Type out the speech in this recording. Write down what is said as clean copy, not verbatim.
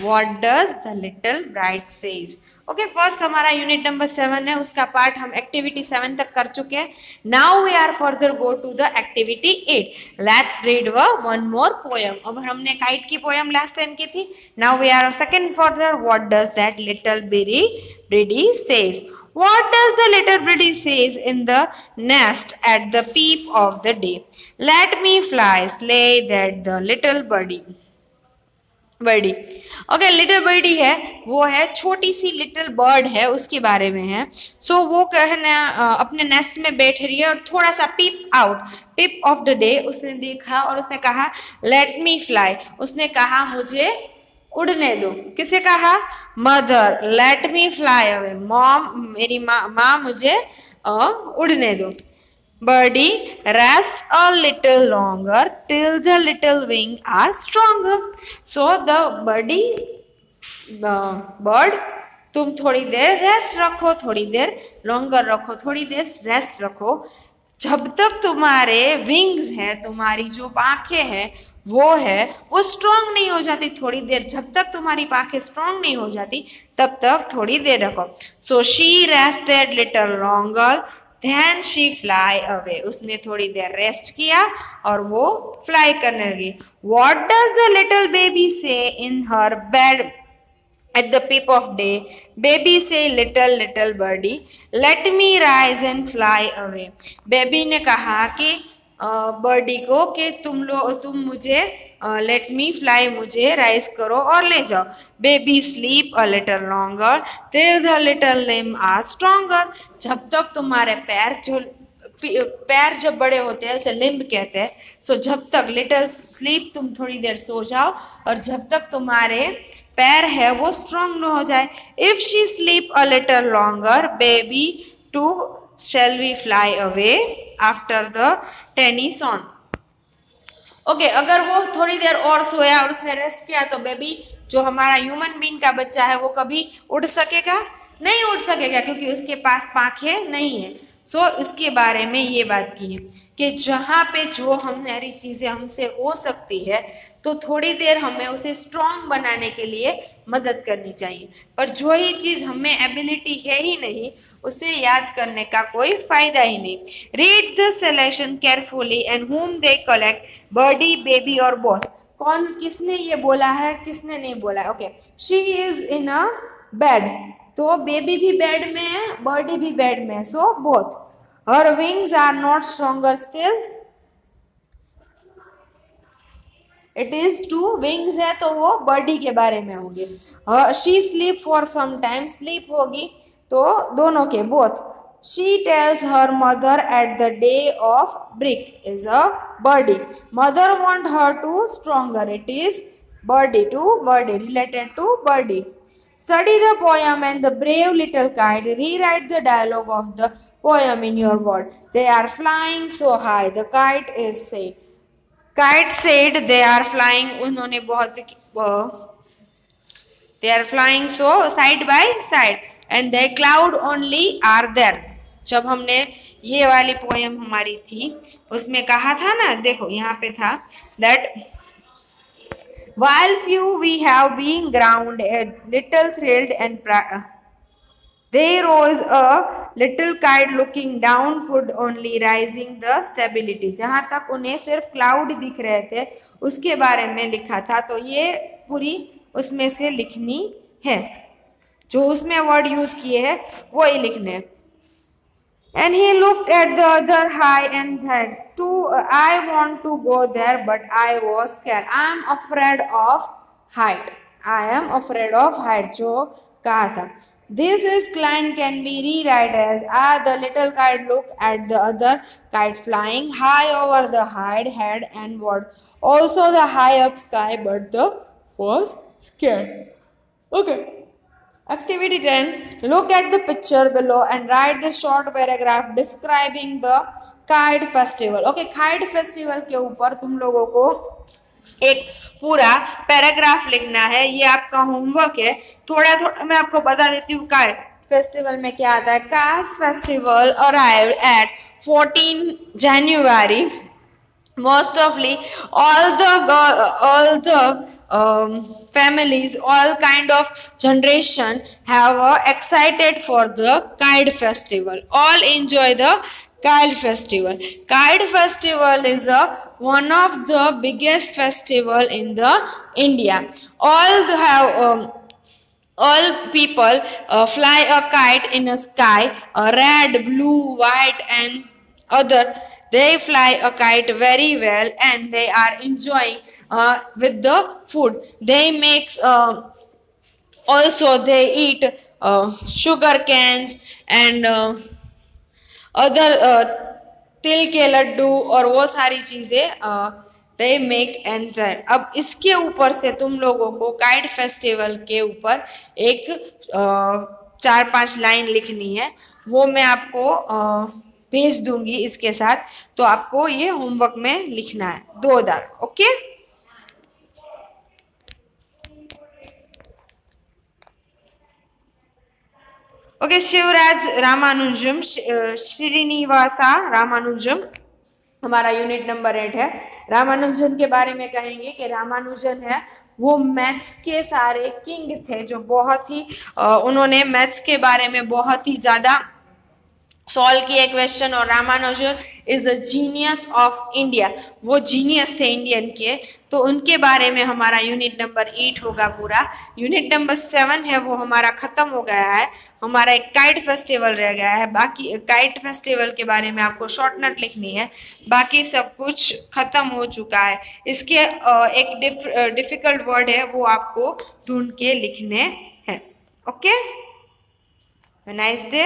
What does the little bride says? Okay, first हमारा unit number 7 है, उसका part हम एक्टिविटी 7 तक कर चुके हैं. Now we are further go to the activity 8. Let's read one more poem. अब हमने काइट की पोयम लास्ट टाइम की थी. Now we are second further. What does that little birdie says? What does the little birdie says in the nest at the peep of the day? Let me fly, say that the little birdie. ओके, little birdie है, वो है छोटी सी little bird है, उसके बारे में है. सो वो कहना अपने नेस्ट में बैठ रही है और थोड़ा सा पीप ऑफ द डे उसने देखा और उसने कहा लेट मी फ्लाई. उसने कहा मुझे उड़ने दो. किसे कहा? Mother. Late me fly away, mom, मेरी माँ मुझे उड़ने दो. Birdie, rest a little longer till the little wings are stronger. So the bird, तुम थोड़ी देर रेस्ट रखो, थोड़ी देर लॉन्गर रखो, थोड़ी देर रेस्ट रखो, जब तक तुम्हारे विंग्स है, तुम्हारी जो पाखें है वो स्ट्रांग नहीं हो जाती. थोड़ी देर, जब तक तुम्हारी पाखें स्ट्रांग नहीं हो जाती तब तक थोड़ी देर रखो. So she rested little longer. Then she fly away. उसने थोड़ी देर रेस्ट किया और वो फ्लाई करने लगी. What does the little baby say in her bed at the peep of day? Baby say little birdie, let me rise and fly away. Baby ने कहा कि बर्डी को कि तुम मुझे लेट मी फ्लाई, मुझे राइज करो और ले जाओ. Baby sleep a little longer till the little limb are stronger. जब तक तुम्हारे पैर जब बड़े होते हैं, उसे लिम्ब कहते हैं. सो जब तक लिटल स्लीप, तुम थोड़ी देर सो जाओ और जब तक तुम्हारे पैर है वो स्ट्रॉन्ग न हो जाए. If she sleep a little longer baby too shall we fly away after the tennis on. Okay, अगर वो थोड़ी देर और सोया और उसने रेस्ट किया तो बेबी, जो हमारा ह्यूमन बीइंग का बच्चा है, वो कभी उड़ सकेगा? नहीं उड़ सकेगा, क्योंकि उसके पास पाखें नहीं है. सो इसके बारे में ये बात की है कि जहाँ पे जो हमारी चीज़ें हमसे हो सकती है तो थोड़ी देर हमें उसे स्ट्रॉन्ग बनाने के लिए मदद करनी चाहिए. पर जो ही चीज़ हमें एबिलिटी है ही नहीं, उसे याद करने का कोई फायदा ही नहीं. Read the selection carefully and whom they collect, birdie, baby और बोथ. कौन, किसने ये बोला है, किसने नहीं बोला है? Okay, she is in a bed, तो बेबी भी बेड में है, बर्डी भी बेड में है. So both. Her wings are not stronger still. It is two wings है तो वो बर्डी के बारे में होंगे. She sleep for some time, sleep होगी तो दोनों के, both. She tells her mother at the day of brick is a birdie. Mother want her to stronger, it is birdie, to birdie, related to birdie. Study the poem and the brave little kite. Rewrite the dialogue of the poem in your word. They are flying so high. The kite is said. Kite said they are flying. उन्होंने बहुत they are flying so side by side and the cloud only are there. जब हमने ये वाली poem हमारी थी उसमें कहा था ना, देखो यहाँ पे था that while few we have been ground a little thrilled and they rose a little kite looking down could only rising the stability. जहाँ तक उन्हें सिर्फ क्लाउड दिख रहे थे उसके बारे में लिखा था, तो ये पूरी उसमें से लिखनी है, जो उसमें वर्ड यूज किए हैं वो ही लिखने. And he looked at the other high and said, I want to go there, but I was scared. I am afraid of height. I am afraid of height. जो कहा था. This is line can be rewrite as, the little kite looked at the other kite flying high over the head and word. Also the high up sky, but the was scared. Okay. Activity 10. Look at the picture below and write the short paragraph describing the kite festival. Okay, kite festival के ऊपर तुम लोगों को एक पूरा paragraph लिखना है. ये आपका होमवर्क है. थोड़ा थोड़ा मैं आपको बता देती हूँ काइट फेस्टिवल में क्या आता है. कास festival arrived at 14 January. Most ofly all the families, all kind of generation have excited for the kite festival. All enjoy the kite festival. Kite festival is one of the biggest festival in the India. All people fly a kite in a sky, red, blue, white, and other. They fly a kite very well, and they are enjoying with the food. They makes also they eat sugar cans and other तिल के लड्डू और वो सारी चीजें they make and that. अब इसके ऊपर से तुम लोगों को काइट फेस्टिवल के ऊपर एक 4-5 लाइन लिखनी है, वो मैं आपको भेज दूंगी इसके साथ, तो आपको ये होमवर्क में लिखना है 2 बार. ओके. ओके. शिवराज रामानुजम, श्रीनिवासा रामानुजम हमारा यूनिट नंबर 8 है. रामानुजन के बारे में कहेंगे कि रामानुजन है वो मैथ्स के सारे किंग थे, जो बहुत ही उन्होंने मैथ्स के बारे में बहुत ही ज्यादा सॉल्व किए क्वेश्चन. और Ramanujan is a genius of India, वो जीनियस थे इंडियन के, तो उनके बारे में हमारा यूनिट नंबर 8 होगा पूरा. यूनिट नंबर 7 है वो हमारा खत्म हो गया है. हमारा एक काइट फेस्टिवल रह गया है. बाकी काइट फेस्टिवल के बारे में आपको शॉर्ट नोट लिखनी है, बाकी सब कुछ खत्म हो चुका है. इसके एक डिफिकल्ट वर्ड है वो आपको ढूंढ के लिखने हैं. ओके. Nice day.